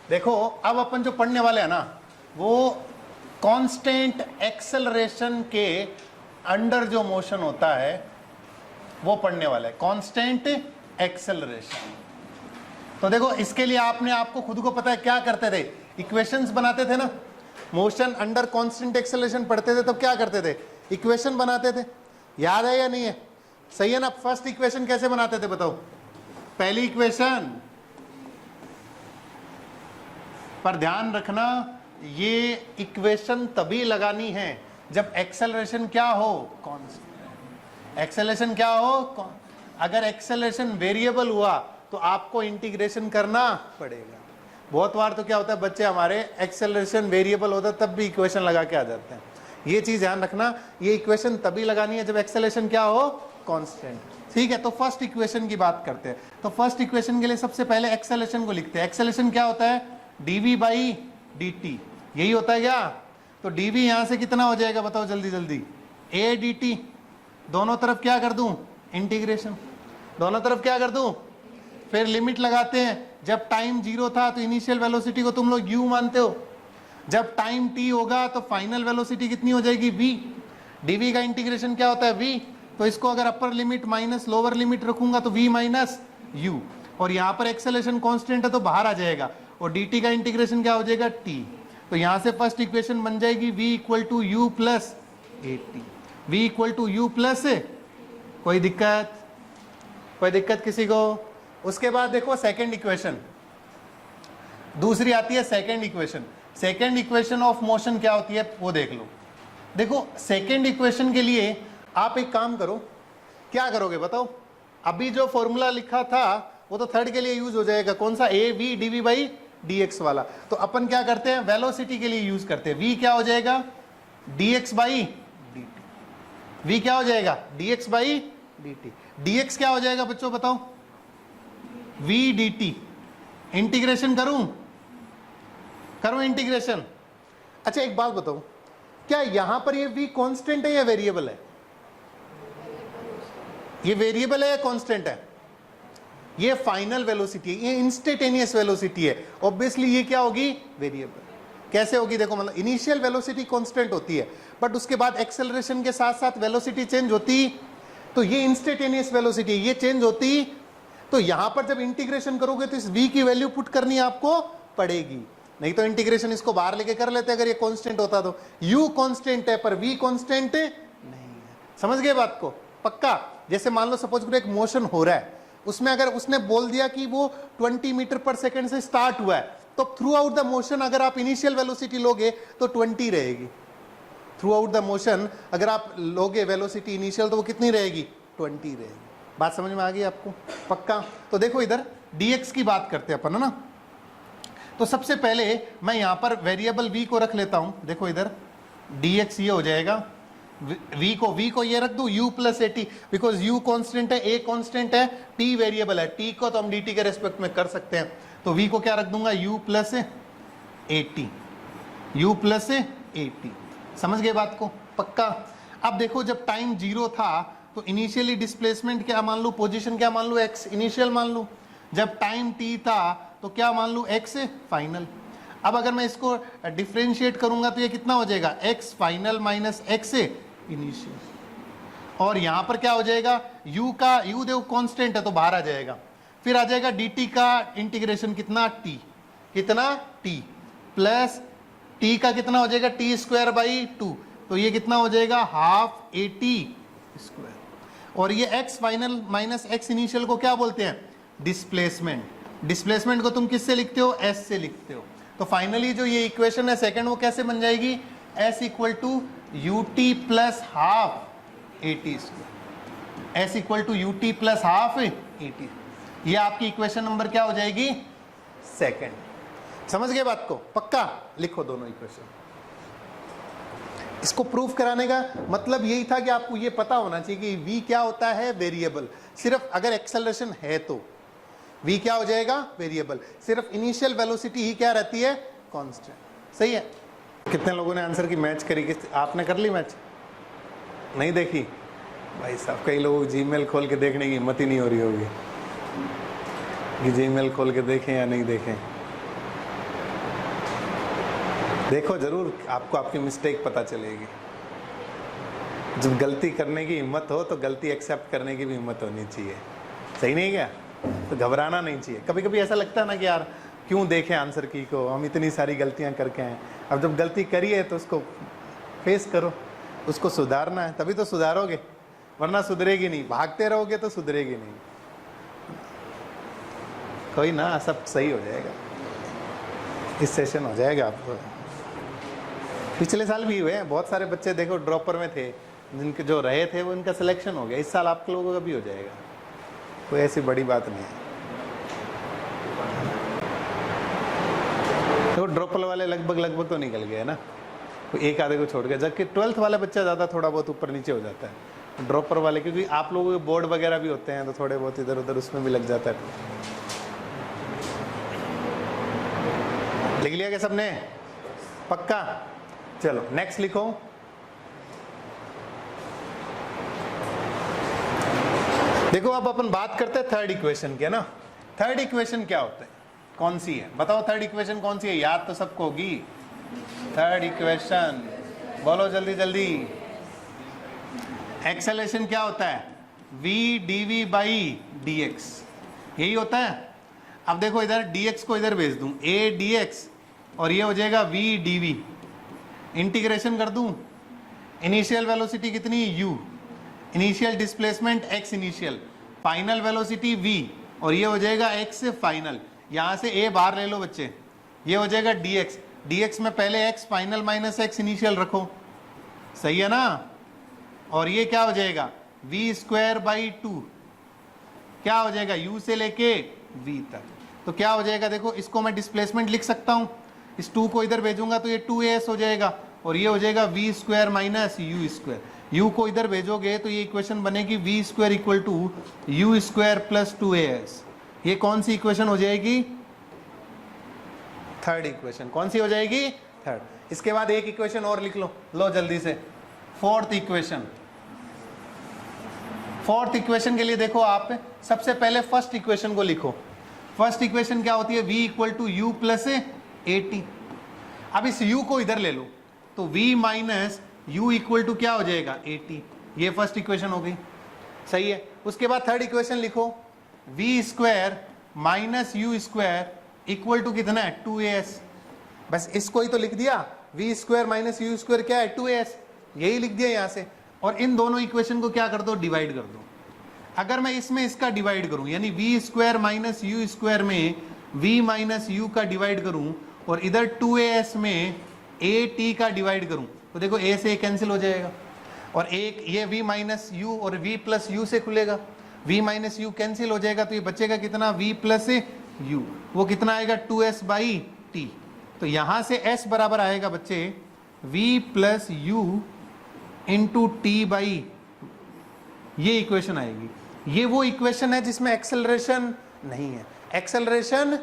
देखो अब अपन जो पढ़ने वाले हैं ना वो कांस्टेंट एक्सेलरेशन के अंडर जो मोशन होता है वो पढ़ने वाला है, कांस्टेंट एक्सेलरेशन। तो देखो इसके लिए आपको खुद को पता है क्या करते थे, इक्वेशंस बनाते थे ना। मोशन अंडर कांस्टेंट एक्सेलरेशन पढ़ते थे तो क्या करते थे, इक्वेशन बनाते थे। याद है या नहीं है? सही है ना। फर्स्ट इक्वेशन कैसे बनाते थे बताओ? पहली इक्वेशन पर ध्यान रखना, ये इक्वेशन तभी लगानी है जब एक्सेलरेशन क्या हो, कांस्टेंट। एक्सेलरेशन क्या हो, अगर एक्सेलरेशन वेरिएबल हुआ तो आपको इंटीग्रेशन करना पड़ेगा। बहुत बार तो क्या होता है, बच्चे हमारे एक्सेलरेशन वेरिएबल होता है तब भी इक्वेशन लगा के आ जाते हैं। ये चीज ध्यान रखना, ये इक्वेशन तभी लगानी है जब एक्सेलरेशन क्या हो, कांस्टेंट। ठीक है, तो फर्स्ट इक्वेशन की बात करते हैं। तो फर्स्ट इक्वेशन के लिए सबसे पहले एक्सेलरेशन को लिखते हैं। एक्सेलरेशन क्या होता है, dv बाई dt, यही होता है क्या? तो dv यहां से कितना हो जाएगा बताओ जल्दी जल्दी, a dt। दोनों तरफ क्या कर दूं, इंटीग्रेशन। दोनों तरफ क्या कर दूं, फिर लिमिट लगाते हैं। जब टाइम 0 था तो इनिशियल वेलोसिटी को तुम लोग u मानते हो, जब टाइम t होगा तो फाइनल वेलोसिटी कितनी हो जाएगी, v। dv का इंटीग्रेशन क्या होता है, v। तो इसको अगर upper limit minus lower limit रखूंगा तो v माइनस u, और यहां पर एक्सेलरेशन कांस्टेंट है तो बाहर आ जाएगा, और dt का इंटीग्रेशन क्या हो जाएगा, t। तो यहां से फर्स्ट इक्वेशन बन जाएगी v equal to you plus A T. v equal to you plus, कोई दिक्कत? कोई दिक्कत किसी को? उसके बाद देखो सेकंड इक्वेशन, दूसरी आती है second equation. Second equation of motion क्या होती है वो देख लो। देखो सेकंड इक्वेशन के लिए आप एक काम करो, क्या करोगे बताओ? अभी जो फॉर्मूला लिखा था वो तो थर्ड के लिए यूज हो जाएगा, कौन सा, a v d v by d x वाला। तो अपन क्या करते हैं, वेलोसिटी के लिए यूज करते हैं। वी क्या हो जाएगा, d x by d t. V क्या हो जाएगा, d x by d t. D x क्या हो जाएगा बच्चों बताओ, वी डी टी। इंटीग्रेशन करूं इंटीग्रेशन। अच्छा एक बात बताओ, क्या यहां पर ये v कांस्टेंट है या वेरिएबल है? ये वेरिएबल है या कांस्टेंट है? ये फाइनल वेलोसिटी है, ये इंस्टेंटेनियस वेलोसिटी है। ऑब्वियसली ये क्या होगी, वेरिएबल। कैसे होगी देखो, मतलब इनिशियल वेलोसिटी कांस्टेंट होती है बट उसके बाद एक्सेलरेशन के साथ साथ वेलोसिटी चेंज होती, तो ये इंस्टेंटेनियस वेलोसिटी, ये चेंज होती। तो यहां पर जब इंटीग्रेशन करोगे तो इस v की वैल्यू पुट करनी आपको पड़ेगी, नहीं तो इंटीग्रेशन इसको बाहर लेके कर लेते अगर ये कांस्टेंट होता तो। u कांस्टेंट है पर v कांस्टेंट नहीं है। समझ गए बात को? पक्का? जैसे मान लो सपोज करो एक मोशन हो रहा है, उसमें अगर उसने बोल दिया कि वो 20 मीटर पर सेकंड से स्टार्ट हुआ है, तो थ्रू आउट द मोशन अगर आप इनिशियल वेलोसिटी लोगे तो 20 रहेगी। थ्रू आउट द मोशन अगर आप लोगे वेलोसिटी इनिशियल तो वो कितनी रहेगी, 20 रहेगी। बात समझ में आ गई आपको? पक्का? तो देखो इधर dx की बात करते हैं अपन, है ना। तो सबसे पहले मैं यहां पर वेरिएबल v को रख लेता हूं। देखो इधर dx ये हो जाएगा, v को ये रख दूं u plus A T, because u constant है, a कांस्टेंट है, t वेरिएबल है। t को तो हम dt के रेस्पेक्ट में कर सकते हैं, तो v को क्या रख दूंगा, u plus A T. u plus A T. समझ गए बात को? पक्का? अब देखो जब टाइम 0 था तो इनिशियली डिस्प्लेसमेंट क्या मान लूं, पोजीशन क्या मान लूं, x इनिशियल मान लूं। जब टाइम t था तो क्या मान लूं, x फाइनल। अब अगर मैं इसको डिफरेंशिएट करूंगा तो ये कितना हो जाएगा, x final minus x initial, और यहां पर क्या हो जाएगा, u का, u देखो कांस्टेंट है तो बाहर आ जाएगा। फिर आ जाएगा dt का इंटीग्रेशन कितना, t, कितना t, प्लस t का कितना हो जाएगा, t स्क्वायर बाई 2, तो ये कितना हो जाएगा, हाफ ए टी स्क्वायर। और ये x final minus x initial को क्या बोलते हैं, डिस्प्लेसमेंट। डिस्प्लेसमेंट को तुम किससे लिखते हो, s से लिखते हो। तो फाइनली जो ये इक्वेशन है सेकंड वो कैसे बन जाएगी, s equal to u t plus half a t square. s equal to u t plus half a t, ये आपकी इक्वेशन नंबर क्या हो जाएगी, सेकंड। समझ गए बात को? पक्का? लिखो दोनों इक्वेशन। इसको प्रूफ कराने का मतलब यही था कि आपको ये पता होना चाहिए कि v क्या होता है, वेरिएबल। सिर्फ अगर एक्सेलरेशन है तो v क्या हो जाएगा, वेरिएबल। सिर्फ इनिशियल वेलोसिटी ही क्या रहती है, कांस्टेंट। सही है? कितने लोगों ने आंसर की मैच करी? आपने कर ली मैच? नहीं देखी? भाई साहब कई लोगों जीमेल खोल के देखने की हिम्मत ही नहीं हो रही होगी कि जीमेल खोल के देखें या नहीं देखें। देखो जरूर, आपको आपकी मिस्टेक पता चलेगी। जब गलती करने की हिम्मत हो तो गलती एक्सेप्ट करने की भी हिम्मत होनी चाहिए। सही नहीं क्या? तो घबराना नहीं चाहिए। कभी कभी ऐसा लगता है ना कि यार क्यों देखें आंसर की को, हम इतनी सारी गलतियां करके हैं। अब जब गलती करी है तो उसको फेस करो, उसको सुधारना है, तभी तो सुधारोगे, वरना सुधरेगी नहीं। भागते रहोगे तो सुधरेगी नहीं। कोई ना, सब सही हो जाएगा, इस सेशन हो जाएगा आपको। पिछले साल भी हुए हैं बहुत सारे बच्चे, देखो ड्रॉपर में थे, जिनके जो रहे थे वो इनका सिलेक्शन हो गया। इस साल आप लोगों का भी हो जाएगा, कोई ऐसी बड़ी बात नहीं है। तो ड्रॉपर वाले लगभग तो निकल गए ना, कोई एक आधे को छोड़ गया, जबकि 12th वाला बच्चा ज़्यादा थोड़ा बहुत ऊपर नीचे हो जाता है। ड्रॉपर वाले, क्योंकि आप लोगों के बोर्ड वगैरह भी होते हैं तो थोड़े बहुत इधर उधर उसमें भी लग जाता है। लिख लिया क्या सबने? पक्का? चलो नेक्स्ट लिखो। देखो अब अपन बात करते हैं थर्ड इक्वेशन की, है ना। थर्ड इक्वेशन क्या होता है, कौन सी है बताओ? थर्ड इक्वेशन कौन सी है? याद तो सबको होगी। थर्ड इक्वेशन बोलो जल्दी जल्दी। एक्सेलरेशन क्या होता है? v dv बाई dx, यही होता है। अब देखो इधर dx को इधर भेज दूं, a dx, और ये हो जाएगा v dv। इंटीग्रेशन कर दूं, इनिशियल वेलोसिटी कितनी? u, initial displacement x initial, final velocity v, और ये हो जाएगा x फाइनल। यहां से a बाहर ले लो बच्चे, ये हो जाएगा dx। dx में पहले x final minus x initial रखो, सही है ना। और ये क्या हो जाएगा? v स्क्वायर बाई 2, क्या हो जाएगा? u से लेके v तक। तो क्या हो जाएगा? देखो इसको मैं डिस्प्लेसमेंट लिख सकता हूं, इस 2 को इधर भेजूंगा तो ये 2as हो जाएगा, और ये हो जाएगा v square minus u square. u को इधर भेजोगे तो ये इक्वेशन बनेगी v square equal to u square plus 2as। ये कौन सी इक्वेशन हो जाएगी? Third equation. कौन सी हो जाएगी? थर्ड। इसके बाद एक इक्वेशन और लिख लो, लो जल्दी से, फोर्थ इक्वेशन। फोर्थ इक्वेशन के लिए देखो आप सबसे पहले फर्स्ट इक्वेशन को लिखो। फर्स्ट इक्वेशन क्या होती है? v equal to you plus at। अब इस u को इधर ले लो तो v minus u equal to क्या हो जाएगा? at। ये फर्स्ट इक्वेशन हो गई, सही है। उसके बाद थर्ड इक्वेशन लिखो, v square minus u square equal to कितना है? 2as। बस इसको ही तो लिख दिया, v square minus u square क्या है? 2as, यही लिख दिया यहां से। और इन दोनों इक्वेशन को क्या कर दो? डिवाइड कर दो। अगर मैं इसमें इसका डिवाइड करूं, यानी v square minus u square में v माइनस यू का डिवाइड करूं, और इधर 2as में at का डिवाइड करूं, तो देखो a से कैंसिल हो जाएगा, और एक ये v माइनस यू और v प्लस यू से खुलेगा, v माइनस यू कैंसिल हो जाएगा, तो ये बचेगा कितना? v प्लस यू, वो कितना आएगा? 2s by t। तो यहां से s बराबर आएगा बच्चे v plus you into T by, ये इक्वेशन आएगी। ये वो इक्वेशन है जिसमें एक्सेलरेशन नहीं है। एक्सेलरेशन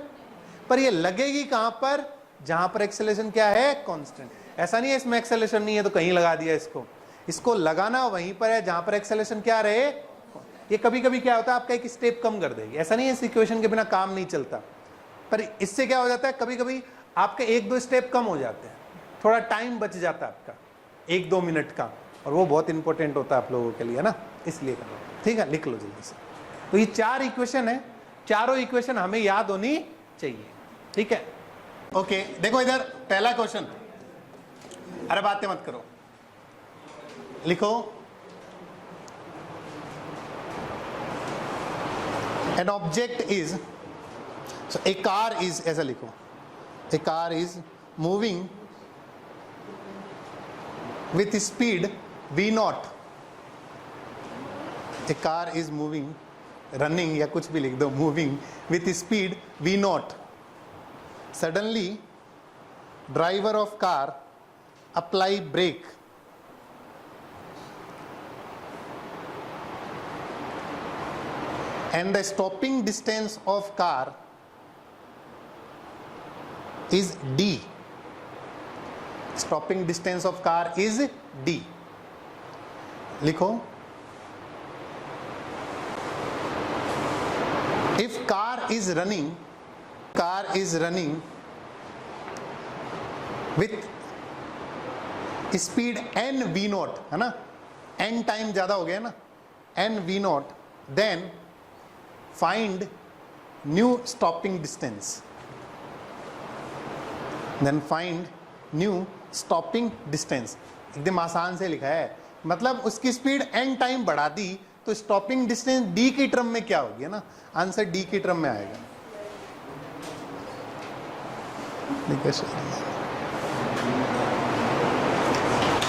पर ये लगेगी कहां पर? जहां पर एक्सेलरेशन क्या है? कांस्टेंट। ऐसा नहीं है इसमें एक्सेलरेशन नहीं है तो कहीं लगा दिया इसको, इसको लगाना वहीं पर है जहां पर एक्सेलरेशन क्या रहे। ये कभी कभी क्या होता है, आपका एक स्टेप कम कर देगी। ऐसा नहीं है इस इक्वेशन के बिना काम नहीं चलता, पर इससे क्या हो जाता है, कभी कभी आपके 1-2 स्टेप कम हो जाते हैं, थोड़ा टाइम बच जाता है आपका 1-2 मिनट का, और वो बहुत इंपॉर्टेंट होता है आप लोगों के लिए, है ना, इसलिए कर रहा हूं। ठीक है, लिख लो जल्दी से। तो ये 4 इक्वेशन है, चारों इक्वेशन हमें याद होनी चाहिए। ठीक है, ओके। देखो इधर पहला क्वेश्चन, अरे बातें मत करो, लिखो an object is, so a car is, ऐसा लिखो, a car is moving with speed v naught। a car is moving, running या कुछ भी लिख दो, moving with speed v naught। suddenly driver of car apply brake and the stopping distance of car is d। stopping distance of car is d। लिखो, if car is running with speed n v naught, है ना, n time ज्यादा हो गया ना, n v naught, then find new stopping distance, then find new stopping distance. एकदम आसान से लिखा है, मतलब उसकी स्पीड एन टाइम बढ़ा दी तो स्टॉपिंग डिस्टेंस डी की टर्म में क्या होगी, है ना, आंसर डी की टर्म में आएगा।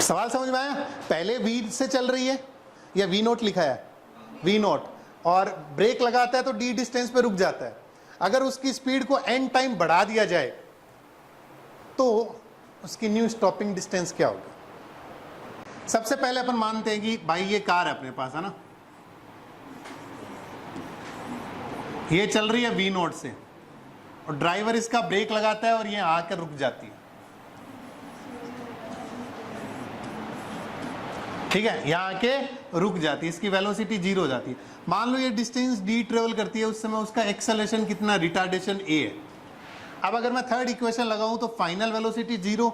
सवाल समझ में आया? पहले वी से चल रही है या वी नोट लिखा है, वी नोट, और ब्रेक लगाता है तो डी डिस्टेंस पे रुक जाता है। अगर उसकी स्पीड को एन टाइम बढ़ा दिया जाए तो उसकी न्यू स्टॉपिंग डिस्टेंस क्या होगा? सबसे पहले अपन मानते हैं कि भाई ये कार है अपने पास, है ना, ये चल रही है वी नोट से और ड्राइवर इसका ब्रेक लगाता है और ये आकर रुक जाती है, ठीक है, यहां आके रुक जाती है, इसकी वेलोसिटी 0 हो जाती है। मान लो ये डिस्टेंस डी ट्रेवल करती है, उस समय उसका एक्सेलरेशन कितना, रिटार्डेशन ए है। अब अगर मैं थर्ड इक्वेशन लगाऊं तो फाइनल वेलोसिटी 0,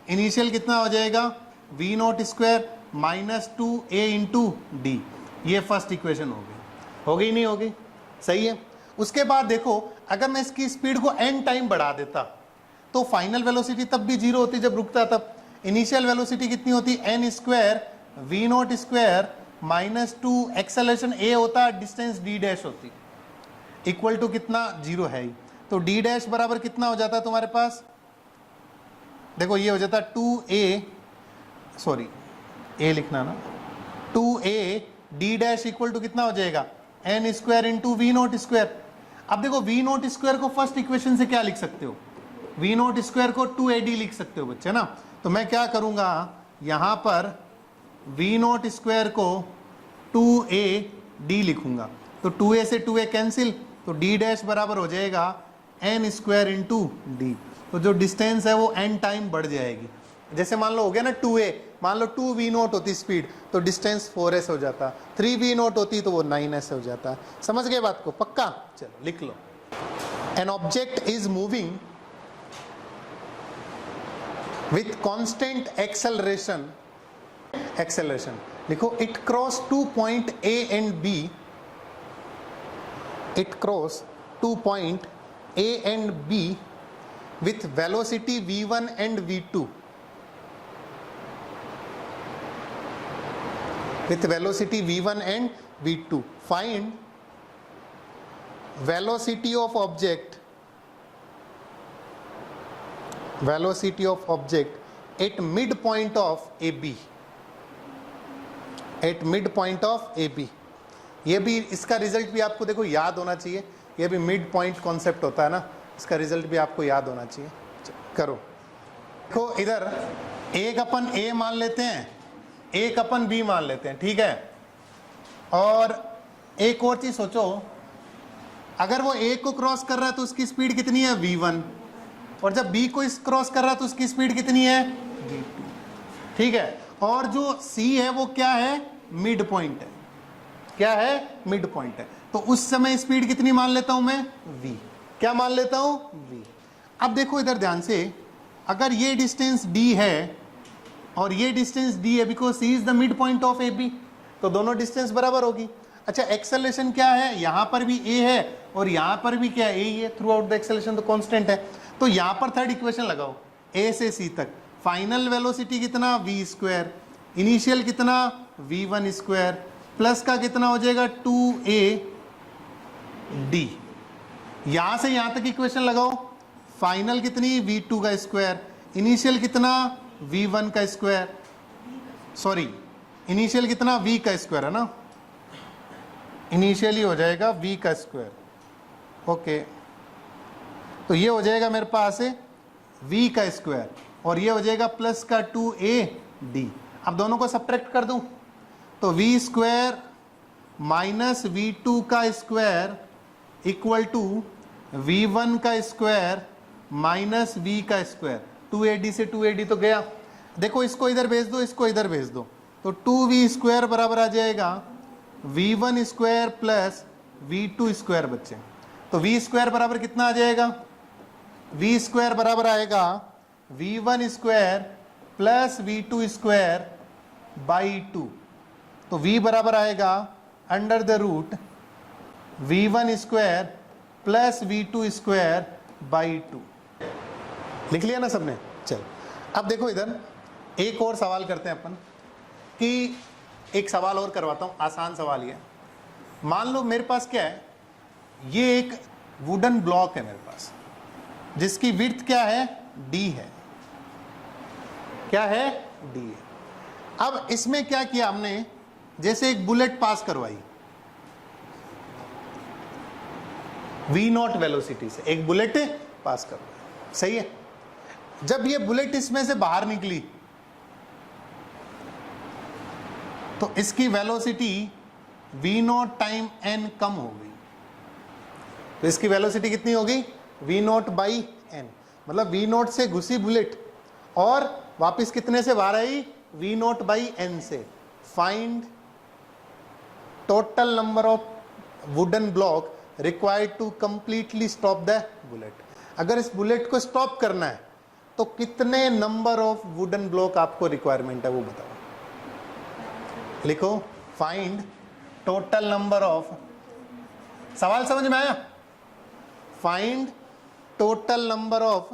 इनिशियल कितना हो जाएगा, v naught square minus 2a into d. ये फर्स्ट इक्वेशन हो गई नहीं होगी? सही है। उसके बाद देखो, अगर मैं इसकी स्पीड को n टाइम बढ़ा देता तो फाइनल वेलोसिटी तब भी 0 होती जब रुकता, तब इनिशियल वेलोसिटी कितनी होती, n square v naught square minus 2 acceleration a होता, डिस्टेंस d डैश होती, इक्वल टू कितना, 0 है ही। तो d डैश बराबर कितना हो जाता है तुम्हारे पास, देखो ये हो जाता 2a, सॉरी a लिखना ना, 2a d dash equal to कितना हो जाएगा, n square into v naught square. अब देखो वी नॉट स्क्वायर को फर्स्ट इक्वेशन से क्या लिख सकते हो, वी नॉट स्क्वायर को 2ad लिख सकते हो बच्चे ना। तो मैं क्या करूंगा, यहां पर वी नॉट स्क्वायर को 2ad लिखूंगा, तो 2a से 2a कैंसिल, तो d डैश बराबर हो जाएगा n स्क्वायर इंटू डी। तो जो डिस्टेंस है वो n टाइम बढ़ जाएगी। जैसे मान लो हो गया ना 2a, मान लो 2v नॉट होती स्पीड तो डिस्टेंस 4s हो जाता, 3v नॉट होती तो वो 9s हो जाता। समझ गए बात को? पक्का? चलो लिख लो। An object is moving with constant acceleration, acceleration लिखो, it cross 2 point a and b, it cross 2 point a and b with velocity v1 and v2, with velocity v1 and v2. Find velocity of object, velocity of object at midpoint of AB, at midpoint of AB। ये भी, इसका result भी आपको देखो याद होना चाहिए, ये भी मिड पॉइंट कॉन्सेप्ट होता है ना, इसका रिजल्ट भी आपको याद होना चाहिए। करो, देखो इधर एक अपन a मान लेते हैं, एक अपन b मान लेते हैं, ठीक है। और एक और चीज सोचो, अगर वो a को क्रॉस कर रहा है तो उसकी स्पीड कितनी है, v1, और जब b को क्रॉस कर रहा है तो उसकी स्पीड कितनी है, v2, ठीक है। और जो c है वो क्या है, मिड पॉइंट है, क्या है, मिड पॉइंट है। तो उस समय स्पीड कितनी मान लेता हूं मैं, v, क्या मान लेता हूं, v। अब देखो इधर ध्यान से, अगर ये डिस्टेंस d है और ये डिस्टेंस d है, because c is the mid point of AB, तो दोनों डिस्टेंस बराबर होगी। अच्छा, एक्सेलरेशन क्या है, यहां पर भी a है और यहां पर भी क्या है, a ही है, थ्रू आउट द एक्सेलरेशन तो कांस्टेंट है। तो यहां पर थर्ड इक्वेशन लगाओ, a से c तक, फाइनल वेलोसिटी कितना, v स्क्वायर, इनिशियल कितना, v1 स्क्वायर, प्लस का कितना हो जाएगा, 2ad। यहां से यहां तक इक्वेशन लगाओ, फाइनल कितनी, v2 का स्क्वायर, इनिशियल कितना, v1 का स्क्वायर, सॉरी इनिशियल कितना, v का स्क्वायर है ना, इनिशियली हो जाएगा v का स्क्वायर, ओके। तो ये हो जाएगा मेरे पास v का स्क्वायर और ये हो जाएगा प्लस का 2ad। अब दोनों को सब्ट्रैक्ट कर दूं तो v स्क्वायर माइनस v2 का स्क्वायर इक्वल टू v1 का स्क्वायर माइनस v का स्क्वायर। 2ad से 2ad तो गया, देखो इसको इधर भेज दो, इसको इधर भेज दो, तो 2v स्क्वायर बराबर आ जाएगा v1 square plus v2 square बच्चे। तो v स्क्वायर बराबर कितना आ जाएगा, v स्क्वायर बराबर आएगा v1 square plus v2 square by 2। तो v बराबर आएगा under the root v1 square plus v2 square by 2। लिख लिया ना सबने? चल अब देखो इधर एक और सवाल करते हैं अपन, कि एक सवाल और करवाता हूं, आसान सवाल ये। मान लो मेरे पास क्या है, ये एक वुडन ब्लॉक है मेरे पास, जिसकी विड्थ क्या है, d है। क्या है? d है। अब इसमें क्या किया हमने, जैसे एक बुलेट पास करवाई v0 वेलोसिटी से, एक बुलेट पास करवाई, सही है। जब ये बुलेट इसमें से बाहर निकली तो इसकी वेलोसिटी v0 टाइम n कम हो गई। तो इसकी वेलोसिटी कितनी होगी, v0 बाई n। मतलब v0 से घुसी बुलेट और वापस कितने से बाहर आई, v0 बाई n से। Find total number of wooden block required to completely stop the bullet. अगर इस बुलेट को स्टॉप करना है तो कितने नंबर ऑफ वुडन ब्लॉक आपको रिक्वायरमेंट है वो बताओ। लिखो फाइंड टोटल नंबर ऑफ, सवाल समझ में आया? Find total number of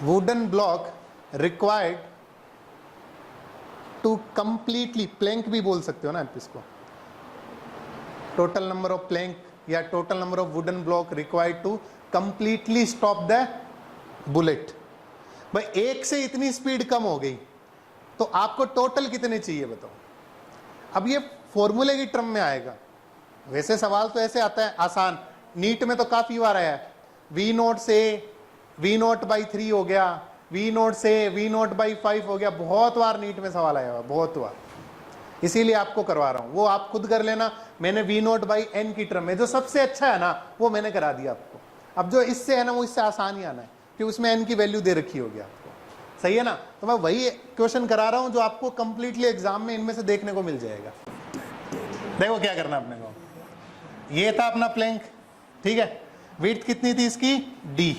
wooden block required to completely, plank भी बोल सकते हो ना आप इसको, टोटल नंबर ऑफ प्लैंक या total number of wooden block required to completely stop the bullet. भाई एक से इतनी स्पीड कम हो गई तो आपको टोटल कितने चाहिए बताओ। अब ये फॉर्मूले की टर्म में आएगा। वैसे सवाल तो ऐसे आता है आसान, नीट में तो काफी बार आया है, v0 से v0 बाई 3 हो गया, v0 से v0 बाई 5 हो गया, बहुत बार नीट में सवाल आया हुआ, बहुत बार। इसीलिए आपको करवा रहा हूं, वो आप खुद कर लेना। मैंने v0 बाई n की टर्म में जो सबसे अच्छा है ना वो मैंने करा दिया आपको। अब जो इससे है ना वो इससे आसान ही आना है, कि उसमें n की वैल्यू दे रखी होगी आपको, सही है ना। तो मैं वही क्वेश्चन करा रहा हूं जो आपको कंप्लीटली एग्जाम में इनमें से देखने को मिल जाएगा। देखो क्या करना अपने को, ये था अपना प्लैंक, ठीक है। विड्थ कितनी थी इसकी, d।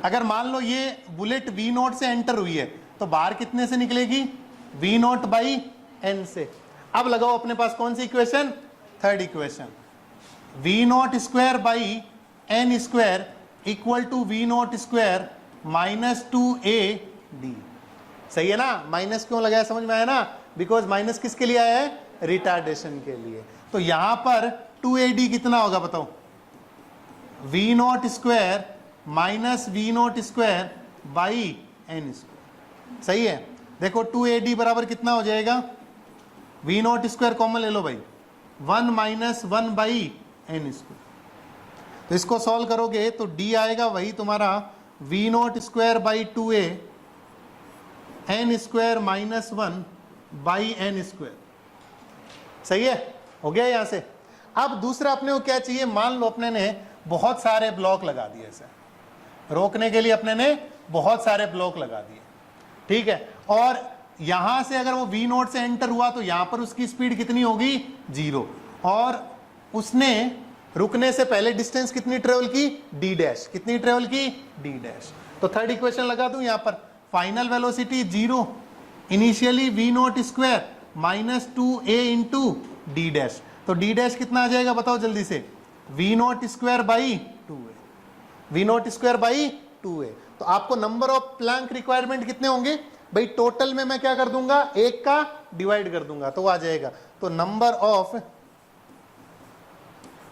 अगर मान लो ये बुलेट v0 से एंटर हुई है तो बाहर कितने से निकलेगी, v0 बाई n से। अब लगाओ अपने पास कौन सी equation, third equation, v0 square by n square equal to v0 square minus 2ad। सही है ना। माइनस क्यों लगाया समझ में आया ना, बिकॉज माइनस किसके लिए आया है, रिटार्डेशन के लिए। तो यहां पर 2ad कितना होगा बताओ, v0 square minus v0 square by n square. सही है। देखो 2ad बराबर कितना हो जाएगा, v0 स्क्वायर कॉमन ले लो भाई, 1 माइनस 1 बाई n स्क्वायर। तो इसको सॉल्व करोगे तो d आएगा वही तुम्हारा v0 square by 2a n square minus 1 by n square. सही है, हो गया यहां से। अब दूसरा अपने को क्या चाहिए, मान लो अपने ने बहुत सारे ब्लॉक लगा दिए, ऐसे रोकने के लिए अपने ने बहुत सारे ब्लॉक लगा दिए, ठीक है। और यहां से अगर वो v0 से एंटर हुआ तो यहां पर उसकी स्पीड कितनी होगी, 0। और उसने रुकने से पहले डिस्टेंस कितनी ट्रेवल की, d डैश। कितनी ट्रेवल की, d डैश। तो थर्ड इक्वेशन लगा दूं यहां पर, final velocity 0, initially v0 square minus 2a into d dash. तो d डैश कितना आ जाएगा बताओ जल्दी से, v0 square by 2a, v0 square by 2a। तो आपको नंबर ऑफ प्लैंक रिक्वायरमेंट कितने होंगे भाई, टोटल में मैं क्या कर दूंगा, एक का डिवाइड कर दूंगा तो आ जाएगा। तो नंबर ऑफ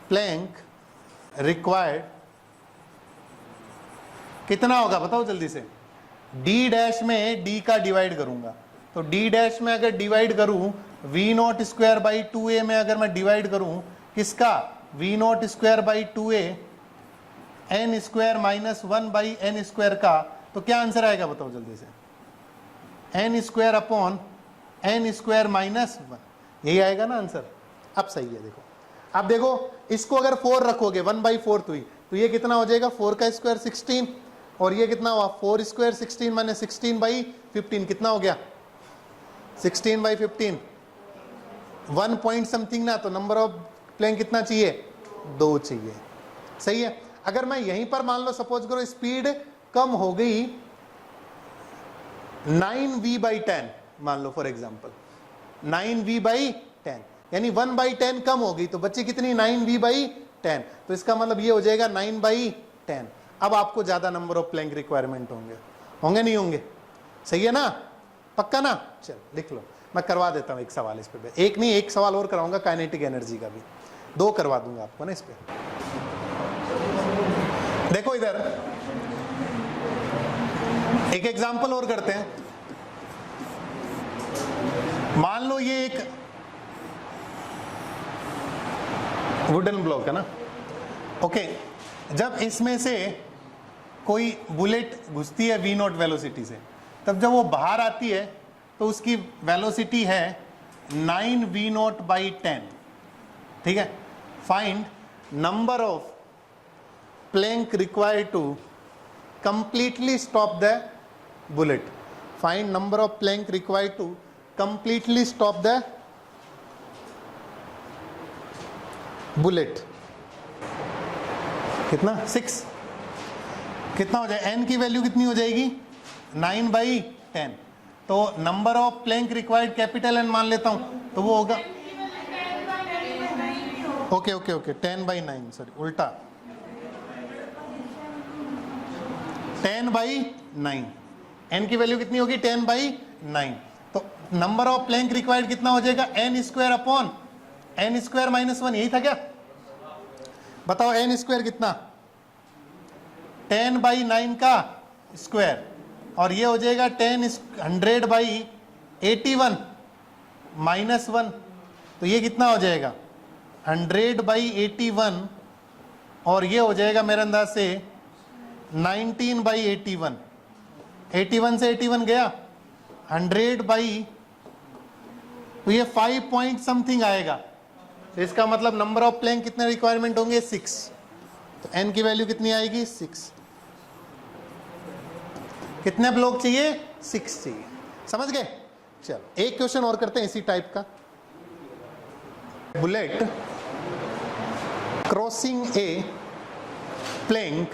प्लैंक रिक्वायर्ड कितना होगा बताओ जल्दी से, d डैश में d का डिवाइड करूंगा तो d डैश में अगर डिवाइड करूं v0 स्क्वायर बाई 2a में अगर मैं डिवाइड करूं किसका, v0 square by 2a n square minus 1 by n square का, तो क्या आंसर आएगा बताओ जल्दी से, n square upon n square minus 1, यही आएगा ना आंसर। अब सही है। देखो अब देखो इसको अगर 4 रखोगे 1/4 हुई तो ये कितना हो जाएगा, 4 का स्क्वायर 16, और ये कितना हुआ 4 स्क्वायर 16 माने 16/15 कितना हो गया, 16/15, 1 पॉइंट समथिंग ना। तो नंबर ऑफ प्लैंक कितना चाहिए, 2 चाहिए। सही है। अगर मैं यहीं पर मान लो सपोज करो स्पीड कम हो गई 9v/10 मान लो फॉर एग्जांपल 9v/10 यानी 1/10 कम हो गई तो बच्चे कितनी 9v/10 तो इसका मतलब ये हो जाएगा 9/10। अब आपको ज्यादा नंबर ऑफ प्लैंक रिक्वायरमेंट होंगे नहीं होंगे? सही है ना? पक्का ना? चल लिख लो, मैं करवा देता हूं एक सवाल इस पे, एक नहीं एक सवाल और कराऊंगा काइनेटिक एनर्जी का भी, 2 करवा दूंगा आपको ना इस पे। देखो इधर एक एग्जांपल और करते हैं। मान लो ये एक वुडन ब्लॉक है ना, ओके। जब इसमें से कोई बुलेट घुसती है v0 वेलोसिटी से, तब जब वो बाहर आती है तो उसकी वेलोसिटी है 9v0/10, ठीक है। Find number of plank required to completely stop the bullet. Find number of plank required to completely stop the bullet. कितना? 6। कितना हो जाए? n की वैल्यू कितनी हो जाएगी? 9/10। तो number of plank required capital N मान लेता हूं तो वो होगा ओके 10/9, सॉरी उल्टा 10/9। n की वैल्यू कितनी होगी? 10/9। तो नंबर ऑफ प्लैंक रिक्वायर्ड कितना हो जाएगा? n² n² - 1, यही था क्या? बताओ n² कितना? 10/9 का स्क्वायर, और ये हो जाएगा 100/81 -1, तो ये कितना हो जाएगा? 100/81, और ये हो जाएगा मेरे अंदाज से 19/81। 81 से 81 गया, 100 तो ये 5 पॉइंट समथिंग आएगा। तो इसका मतलब नंबर ऑफ प्लैंक कितने रिक्वायरमेंट होंगे? 6। तो n की वैल्यू कितनी आएगी? 6। कितने ब्लॉक चाहिए? 6 चाहिए। समझ गए? चलो एक क्वेश्चन और करते हैं इसी टाइप का। Bullet crossing a plank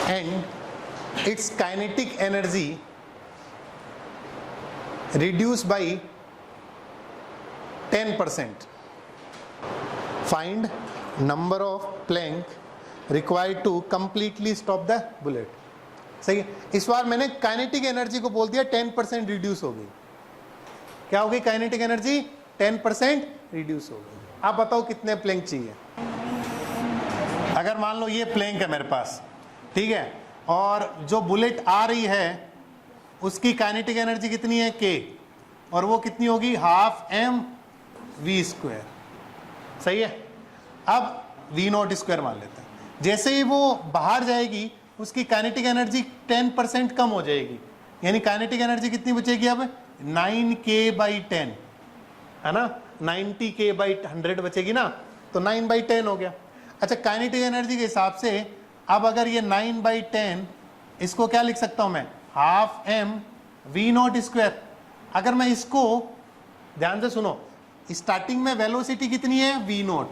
and it's kinetic energy reduced by 10%. Find number of plank required to completely stop the bullet. सही है। इस बार मैंने काइनेटिक एनर्जी को बोल दिया 10% रिड्यूस हो गई। क्या हो गई? काइनेटिक एनर्जी 10% रिड्यूस हो गई। आप बताओ कितने प्लैंक चाहिए? अगर मान लो ये प्लैंक है मेरे पास, ठीक है, और जो बुलेट आ रही है उसकी काइनेटिक एनर्जी कितनी है? k, और वो कितनी होगी? 12mv²। सही है। अब v0² मान लेते हैं। जैसे ही वो बाहर जाएगी उसकी काइनेटिक एनर्जी 10% कम हो जाएगी, यानी काइनेटिक एनर्जी कितनी बचेगी? अब 9k/10 है ना, 90k/100 बचेगी ना, तो 9/10 हो गया। अच्छा, काइनेटिक एनर्जी के हिसाब से अब अगर ये 9/10, इसको क्या लिख सकता हूं मैं? 12mv0²। अगर मैं इसको ध्यान से सुनो, स्टार्टिंग में वेलोसिटी कितनी है? v0।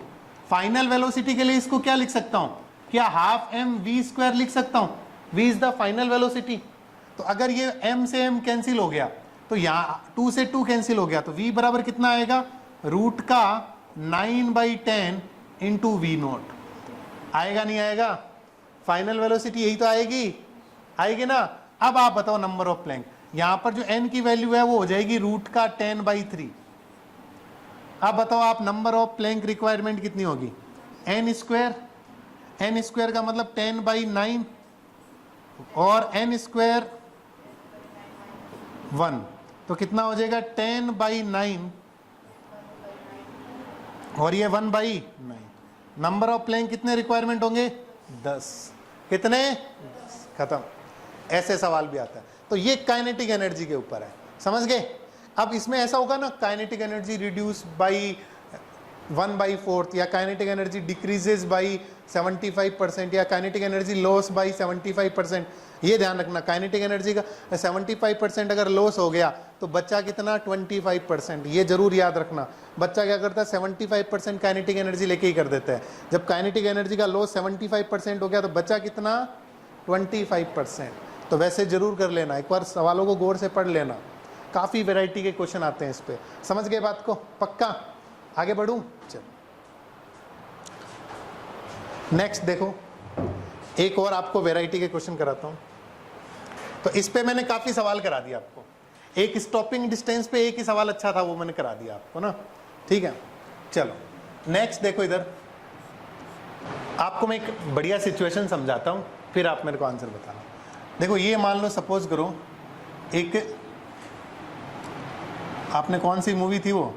फाइनल वेलोसिटी के लिए इसको क्या लिख सकता हूं? क्या 12mv² लिख सकता हूं? v is the final velocity. तो अगर ये m से m कैंसिल हो गया तो यहाँ 2 से 2 कैंसिल हो गया, तो v बराबर कितना आएगा? रूट का 9/10 इंटू v0। आएगा नहीं आएगा? फाइनल वेलोसिटी यही तो आएगी ना। अब आप बताओ नंबर ऑफ प्लैंक। यहां पर जो n की वैल्यू है वो हो जाएगी रूट का 10/3। अब बताओ आप नंबर ऑफ प्लैंक रिक्वायरमेंट कितनी होगी? n² का मतलब 10/9 और n² 1, तो कितना हो जाएगा? 10/9 और ये 1/9। नंबर ऑफ प्लैंक कितने रिक्वायरमेंट होंगे? 10। कितने? 10। खत्म। ऐसे सवाल भी आता है। तो ये काइनेटिक एनर्जी के ऊपर है। समझ गए? अब इसमें ऐसा होगा ना, काइनेटिक एनर्जी रिड्यूस बाई 1/4 या काइनेटिक एनर्जी डिक्रीजेस बाई 75% या काइनेटिक एनर्जी लॉस बाई 75%, ये ध्यान रखना। काइनेटिक एनर्जी का 75% अगर लॉस हो गया तो बच्चा कितना 25%, ये जरूर याद रखना। बच्चा क्या करता है 75% काइनेटिक एनर्जी लेके ही कर देता है। जब काइनेटिक एनर्जी का लॉस 75% हो गया तो बच्चा कितना 25%। तो वैसे जरूर कर लेना, एक बार सवालों को गौर से पढ़ लेना, काफ़ी वैरायटी के क्वेश्चन आते हैं इस पे। समझ गए बात को? पक्का? आगे बढ़ूं? चलो नेक्स्ट देखो, एक और आपको वैरायटी के क्वेश्चन कराता हूं। तो इस पे मैंने काफ़ी सवाल करा दिया आपको। एक स्टॉपिंग डिस्टेंस पे एक ही सवाल अच्छा था, वो मैंने करा दिया आपको ना, ठीक है। चलो नेक्स्ट देखो, इधर आपको मैं एक बढ़िया सिचुएशन समझाता हूं, फिर आप मेरे को आंसर बताना। देखो ये मान लो, सपोज करो एक, आपने कौन सी मूवी थी वो,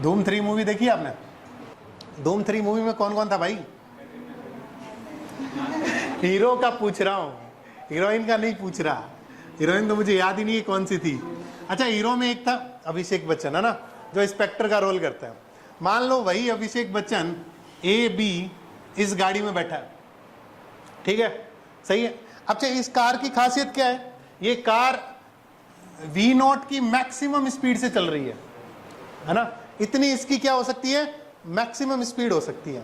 धूम 3 मूवी देखी आपने? धूम 3 मूवी में कौन कौन था भाई? हीरो का पूछ रहा हूं, हीरोइन का नहीं पूछ रहा। हीरोइन तो मुझे याद ही नहीं है कौन सी थी। अच्छा, हीरो में एक था अभिषेक बच्चन, है ना, जो इंस्पेक्टर का रोल करता है। मान लो वही अभिषेक बच्चन AB इस गाड़ी में बैठा है, ठीक है, सही है। अच्छा, इस कार की खासियत क्या है? ये कार V0 की मैक्सिमम स्पीड से चल रही है ना, इतनी इसकी क्या हो सकती है, मैक्सिमम स्पीड हो सकती है।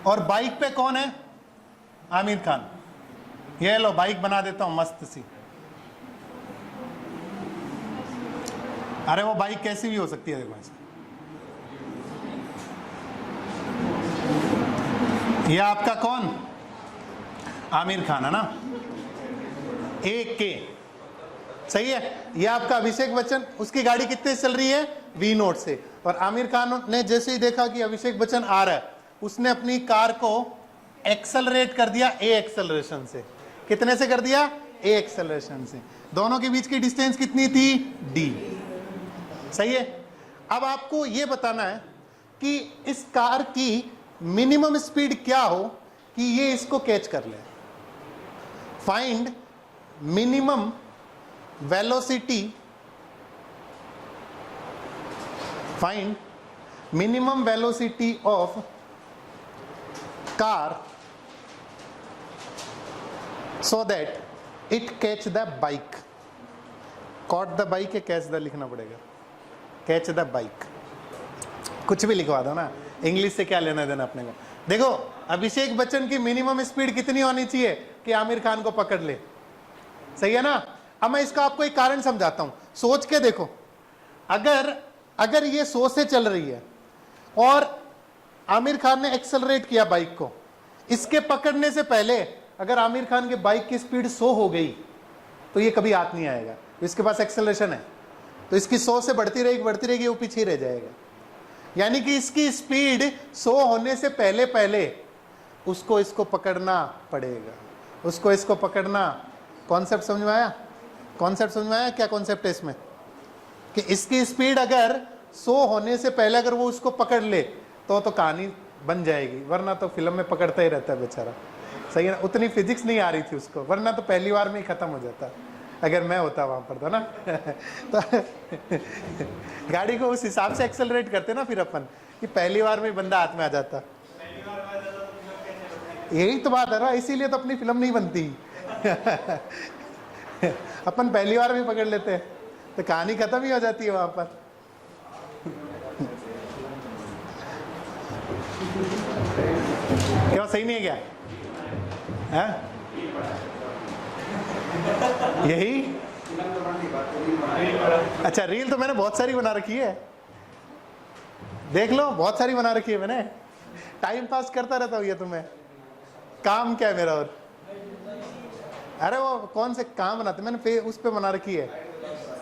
और बाइक पे कौन है? आमिर खान। ये लो बाइक बना देता हूं मस्त सी। अरे वो बाइक कैसी भी हो सकती है, देखो ऐसे। ये आपका कौन? आमिर खान, है ना, AK, सही है। ये आपका अभिषेक बच्चन, उसकी गाड़ी कितने से चल रही है? V0 से। और आमिर खान ने जैसे ही देखा कि अभिषेक बच्चन आ रहा है, उसने अपनी कार को एक्सेलरेट कर दिया A एक्सेलरेशन से। कितने से कर दिया? A एक्सेलरेशन से। दोनों के बीच की डिस्टेंस कितनी थी? D, सही है। अब आपको यह बताना है कि इस कार की मिनिमम स्पीड क्या हो कि ये इसको कैच कर ले। Find minimum velocity, find minimum velocity of car so that it catch the bike, caught the bike, catch the लिखना पड़ेगा, catch the bike, कुछ भी लिखवा दो ना, इंग्लिश से क्या लेना देना अपने को। देखो अभिषेक बच्चन की मिनिमम स्पीड कितनी होनी चाहिए कि आमिर खान को पकड़ ले, सही है ना। अब मैं इसका आपको एक कारण समझाता हूं, सोच के देखो। अगर ये 100 से चल रही है और आमिर खान ने एक्सेलरेट किया बाइक को, इसके पकड़ने से पहले अगर आमिर खान के बाइक की स्पीड 100 हो गई तो ये कभी हाथ नहीं आएगा, तो इसके पास एक्सेलरेशन है, तो इसकी 100 से बढ़ती रहेगी, वो पीछे रह जाएगा। यानी कि इसकी स्पीड 100 होने से पहले उसको इसको पकड़ना पड़ेगा, उसको इसको पकड़ना। कॉन्सेप्ट समझ में आया? कॉन्सेप्ट समझ में आया? क्या कॉन्सेप्ट है इसमें कि इसकी स्पीड अगर 100 होने से पहले अगर वो उसको पकड़ ले तो कहानी बन जाएगी, वरना तो फिल्म में पकड़ता ही रहता है बेचारा, सही है ना। उतनी फिजिक्स नहीं आ रही थी उसको, वरना तो पहली बार में ही खत्म हो जाता अगर मैं होता वहां पर, तो ना तो गाड़ी को उस हिसाब से एक्सेलरेट करते ना फिर अपन, कि पहली बार में बंदा हाथ में आ जाता। यही तो बात है ना, इसीलिए तो अपनी फिल्म नहीं बनती अपन पहली बार में पकड़ लेते हैं तो कहानी खत्म ही हो जाती है वहां पर। क्या सही नहीं है क्या? है यही? अच्छा, रील तो मैंने बहुत सारी बना रखी है, देख लो, बहुत सारी बना रखी है मैंने। टाइम पास करता रहता हूँ, ये तुम्हें काम क्या है मेरा। और अरे वो कौन से काम बनाते मैंने, उस पे बना रखी है,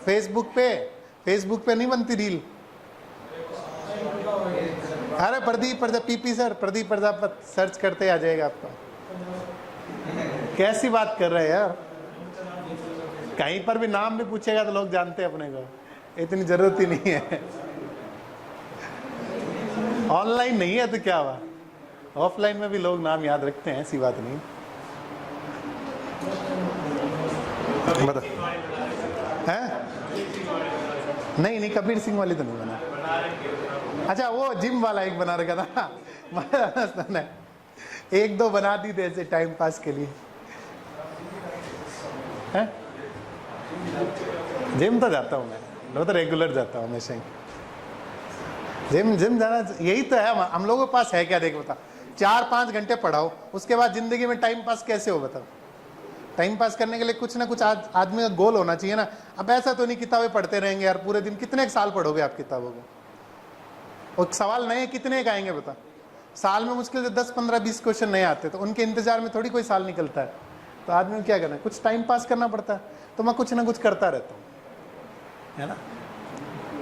फेसबुक पे नहीं बनती रील। अरे Pradeep PP sir, Pradeep Prajapat search करते आ जाएगा आपका। कैसी बात कर रहे हैं यार, कहीं पर भी नाम भी पूछेगा तो लोग जानते हैं अपने को, इतनी जरूरत ही नहीं है। ऑनलाइन नहीं है तो क्या हुआ, ऑफलाइन में भी लोग नाम याद रखते हैं, ऐसी बात नहीं। बता है? नहीं कबीर सिंह वाली तो नहीं बना। अच्छा वो जिम वाला एक बना रखा था एक दो बना दी थे ऐसे टाइम पास के लिए। हैं? जिम तो जाता हूँ मैं तो रेगुलर जाता हूँ हमेशा ही। जिम जिम जाना यही तो है हम लोगों के पास है क्या, देख बता 4-5 घंटे पढ़ाओ, उसके बाद जिंदगी में टाइम पास कैसे हो बताओ। टाइम पास करने के लिए कुछ ना कुछ आदमी का गोल होना चाहिए ना। अब ऐसा तो नहीं किताबें पढ़ते रहेंगे यार पूरे दिन, कितने साल पढ़ोगे आप किताबों को, और सवाल नए कितने का आएंगे बता। साल में मुश्किल से 10-15-20 क्वेश्चन नए आते, तो उनके इंतजार में थोड़ी कोई साल निकलता है। तो आदमी को क्या करना है, कुछ टाइम पास करना पड़ता है। तो मैं कुछ ना कुछ करता रहता हूँ, है ना।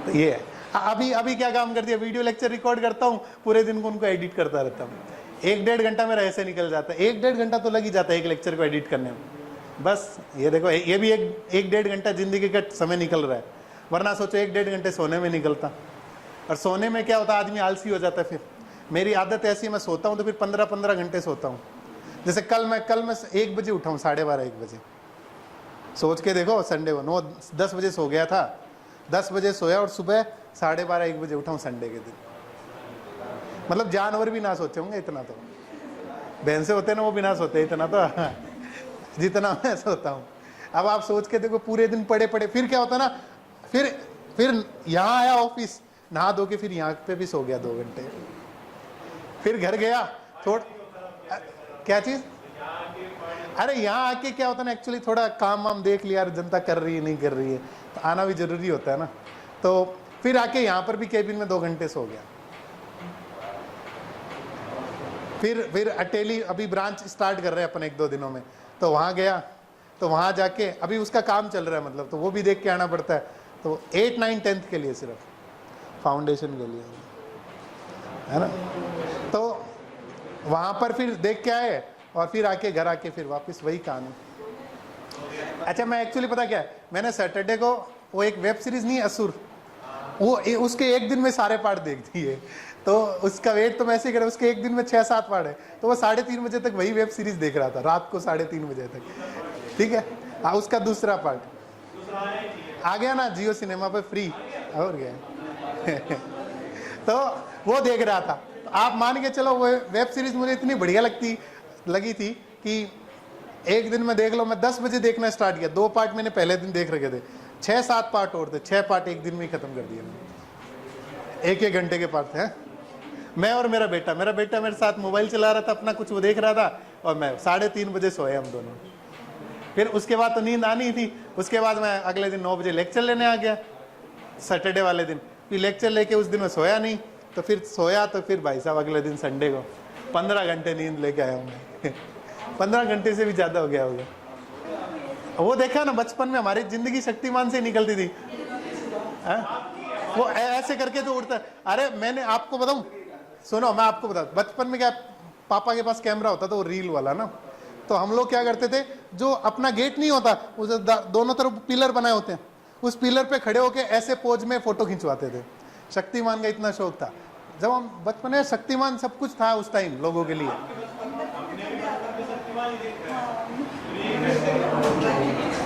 तो ये है। अभी अभी क्या काम कर दिया, वीडियो लेक्चर रिकॉर्ड करता हूँ, पूरे दिन को उनको एडिट करता रहता हूँ। 1-1.5 घंटा मेरा ऐसे निकल जाता है। 1-1.5 घंटा तो लग ही जाता है एक लेक्चर को एडिट करने में। बस ये देखो, ये भी 1-1.5 घंटा जिंदगी का समय निकल रहा है। वरना सोचो 1-1.5 घंटे सोने में निकलता, और सोने में क्या होता है, आदमी आलसी हो जाता है। फिर मेरी आदत ऐसी है, मैं सोता हूँ तो फिर 15-15 घंटे सोता हूँ। जैसे कल मैं 1 बजे उठा हूँ, 12:30-1 बजे। सोच के देखो, संडे को 9-10 बजे सो गया था, 10 बजे सोया और सुबह 12:30-1 बजे उठा हूँ संडे के दिन। मतलब जानवर भी ना सोचे होंगे इतना, तो भैंसे होते ना वो भी ना सोते इतना तो जितना मैं सोता हूँ। अब आप सोच के देखो, पूरे दिन पड़े पड़े, फिर क्या होता ना, फिर यहाँ आया ऑफिस, नहा धो के फिर यहाँ पे भी सो गया 2 घंटे, फिर घर गया थोड़ा, क्या चीज, अरे यहाँ आके क्या होता है ना, एक्चुअली थोड़ा काम वाम देख लिया, जनता कर रही है नहीं कर रही है, तो आना भी जरूरी होता है ना। तो फिर आके यहाँ पर भी केबिन में 2 घंटे सो गया। फिर अटेली अभी ब्रांच स्टार्ट कर रहे हैं अपन 1-2 दिनों में, तो वहाँ गया, तो वहाँ जाके अभी उसका काम चल रहा है, मतलब तो वो भी देख के आना पड़ता है। तो 8, 9, 10th के लिए सिर्फ फाउंडेशन के लिए, है ना। तो वहाँ पर फिर देख के आए, और फिर आके घर आके फिर वापस वही कहानी। अच्छा, मैं एक्चुअली पता क्या है, मैंने सैटरडे को वो एक वेब सीरीज नहीं, असुर, वो उसके एक दिन में सारे पार्ट देख दिए। तो उसका वेट तो मैं ऐसे ही कर, उसके एक दिन में 6-7 पार्ट है। तो वो 3:30 बजे तक वही वेब सीरीज देख रहा था, रात को 3:30 बजे तक। ठीक है, हाँ, उसका दूसरा पार्ट आ गया ना जियो सिनेमा पे फ्री, और गया तो वो देख रहा था। तो आप मान के चलो, वो वेब सीरीज मुझे इतनी बढ़िया लगी थी कि एक दिन में देख लो, मैं 10 बजे देखना स्टार्ट किया, 2 पार्ट मैंने पहले दिन देख रखे थे, 6-7 पार्ट और थे, 6 पार्ट एक दिन में ही खत्म कर दिया मैंने। 1-1 घंटे के पार्ट थे। मैं और मेरा बेटा मेरे साथ मोबाइल चला रहा था अपना, कुछ वो देख रहा था, और मैं 3:30 बजे सोए हम दोनों। फिर उसके बाद तो नींद आनी थी। उसके बाद मैं अगले दिन 9 बजे लेक्चर लेने आ गया, सैटरडे वाले दिन। फिर लेक्चर लेके उस दिन मैं सोया नहीं, तो फिर सोया, तो फिर भाई साहब अगले दिन संडे को 15 घंटे नींद लेके आया हूँ मैं 15 घंटे से भी ज़्यादा हो गया होगा। वो देखा ना, बचपन में हमारी जिंदगी शक्तिमान से निकलती थी, वो ऐसे करके तो उड़ता। अरे मैंने आपको बताऊं, सुनो मैं आपको बता, बचपन में क्या, पापा के पास कैमरा होता था, वो रील वाला ना। तो हम लोग क्या करते थे, जो अपना गेट नहीं होता, उस दोनों तरफ पिलर बनाए होते हैं, उस पिलर पे खड़े होके ऐसे पोज में फोटो खिंचवाते थे। शक्तिमान का इतना शौक था जब हम बचपन में, शक्तिमान सब कुछ था उस टाइम लोगों के लिए।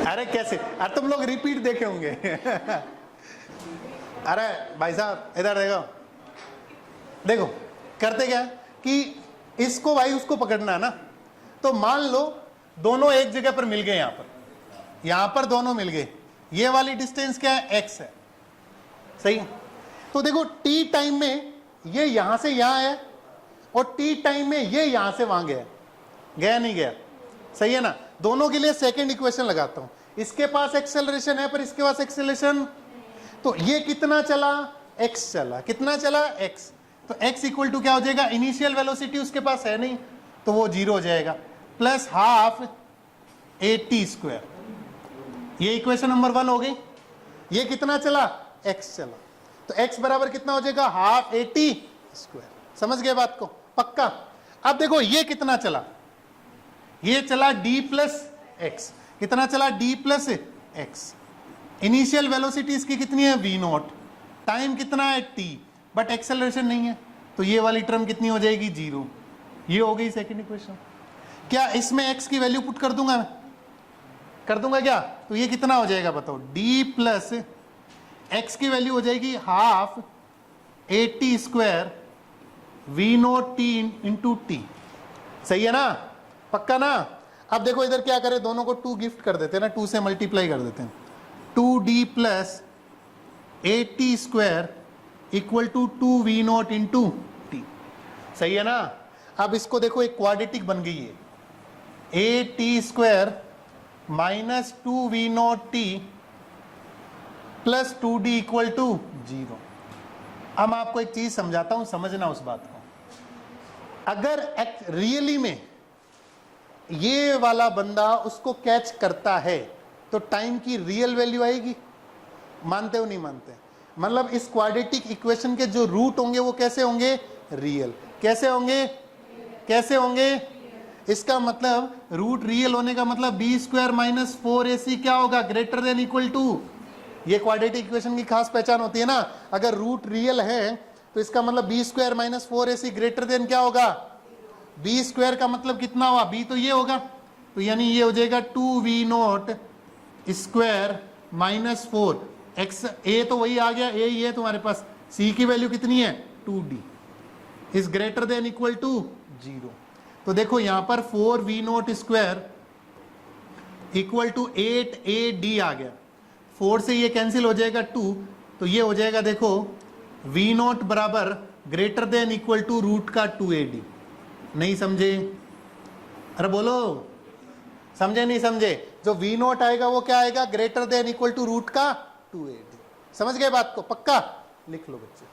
अरे कैसे, अरे तुम लोग रिपीट देखे होंगे अरे भाई साहब इधर देखो करते क्या है कि इसको भाई उसको पकड़ना है ना। तो मान लो दोनों एक जगह पर मिल गए, यहां पर दोनों मिल गए, ये वाली डिस्टेंस क्या है, x है, सही है। तो देखो t टाइम में ये यहां से यहां है, और t टाइम में ये यहां से वहां गया नहीं गया, सही है ना। दोनों के लिए सेकंड इक्वेशन लगाता हूं। इसके पास एक्सेलरेशन है पर इसके पास एक्सेलरेशन, तो ये कितना चला, x चला, कितना चला x। तो x इक्वल टू क्या हो जाएगा, इनिशियल वेलोसिटी उसके पास है नहीं, तो वो 0 हो जाएगा, प्लस हाफ at²। ये इक्वेशन नंबर 1 हो गई। ये कितना चला, x चला, तो x बराबर कितना हो जाएगा, हाफ at²। समझ गए बात को, पक्का। अब देखो ये कितना चला, ये चला d प्लस x, कितना चला, d plus x। Initial velocity इसकी कितनी है, v0, टाइम कितना है t, बट एक्सेलरेशन नहीं है, तो ये वाली टर्म कितनी हो जाएगी, 0। ये हो गई सेकंड इक्वेशन। क्या इसमें x की वैल्यू पुट कर दूंगा मैं, कर दूंगा क्या, तो ये कितना हो जाएगा बताओ, d प्लस x की वैल्यू हो जाएगी half at² v0t into t. सही है ना, पक्का ना। अब देखो इधर क्या करें, दोनों को 2 गिफ्ट कर देते हैं ना, 2 से मल्टीप्लाई कर देते हैं। 2d plus 8t square equal to 2v0 into t, सही है ना। अब इसको देखो एक क्वाड्रेटिक बन गई है, at square minus 2v0t plus 2d equal to 0। अब मैं आपको एक चीज समझाता हूं, समझना उस बात को। अगर रियली में ये वाला बंदा उसको कैच करता है तो टाइम की रियल वैल्यू आएगी, मानते हो नहीं मानते? मतलब इस क्वाड्रेटिक इक्वेशन के जो रूट होंगे वो कैसे होंगे, रियल। कैसे होंगे, कैसे होंगे? इसका मतलब रूट रियल होने का मतलब बी स्क्वायर माइनस 4ac क्या होगा, ग्रेटर देन इक्वल टू। ये क्वाड्रेटिक इक्वेशन की खास पहचान होती है ना, अगर रूट रियल है तो इसका मतलब b square minus 4ac greater than क्या होगा, बी स्क्वायर का मतलब कितना हुआ, बी तो ये होगा, तो यानी ये हो जाएगा 2v0 स्क्वायर माइनस 4 एक्स, ए तो वही आ गया, ए ही है तुम्हारे पास, सी की वैल्यू कितनी है 2d is greater than equal to 0। तो देखो यहां पर 4v0 square equal to 8ad आ गया, 4 से ये कैंसिल हो जाएगा 2, तो ये हो जाएगा देखो v0 बराबर greater than equal to root का 2ad। नहीं समझे? अरे बोलो, समझे नहीं समझे? जो v0 आएगा वो क्या आएगा, greater than equal to root का 2ad। समझ गए बात को, पक्का? लिख लो बच्चे।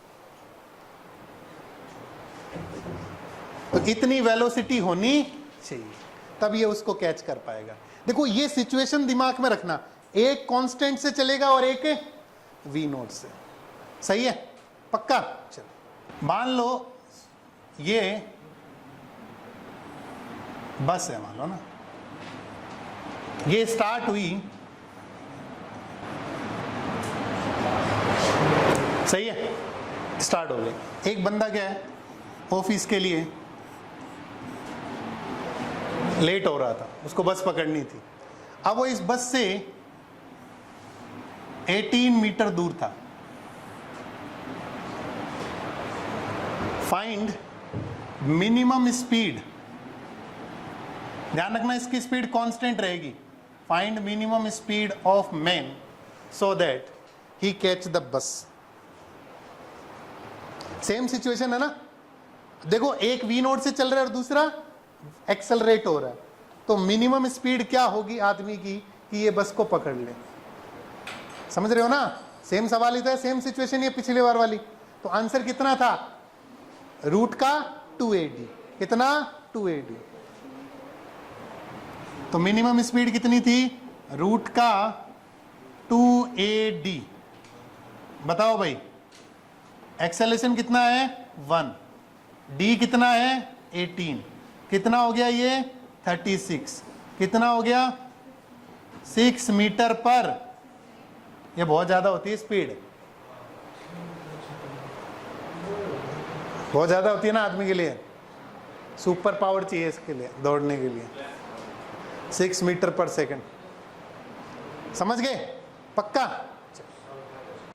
तो इतनी वेलोसिटी होनी चाहिए तब ये उसको कैच कर पाएगा। देखो ये सिचुएशन दिमाग में रखना, एक कांस्टेंट से चलेगा और एक v0 से, सही है, पक्का? चलो मान लो ये बस है, मान लो ना ये स्टार्ट हुई, सही है, स्टार्ट हो गई। एक बंदा क्या है, ऑफिस के लिए लेट हो रहा था, उसको बस पकड़नी थी। अब वो इस बस से 18 मीटर दूर था। फाइंड मिनिमम स्पीड, ध्यान रखना इसकी स्पीड कांस्टेंट रहेगी। Find minimum speed of man so that he catch the bus. Same situation है ना, देखो एक v0 से चल रहा है और दूसरा एक्सेलरेट हो रहा है, तो मिनिमम स्पीड क्या होगी आदमी की कि ये बस को पकड़ ले। समझ रहे हो ना? सेम सवाल ही था, सेम सिचुएशन ये पिछले बार वाली। तो आंसर कितना था, रूट का 2ad, कितना 2ad। तो मिनिमम स्पीड कितनी थी, रूट का 2ad। बताओ भाई, एक्सेलरेशन कितना है 1, d कितना है 18, कितना हो गया ये 36, कितना हो गया 6 मीटर पर। ये बहुत ज्यादा होती है स्पीड, बहुत ज्यादा होती है ना आदमी के लिए, सुपर पावर चाहिए इसके लिए दौड़ने के लिए। 6 मीटर पर सेकंड, समझ गए? पक्का?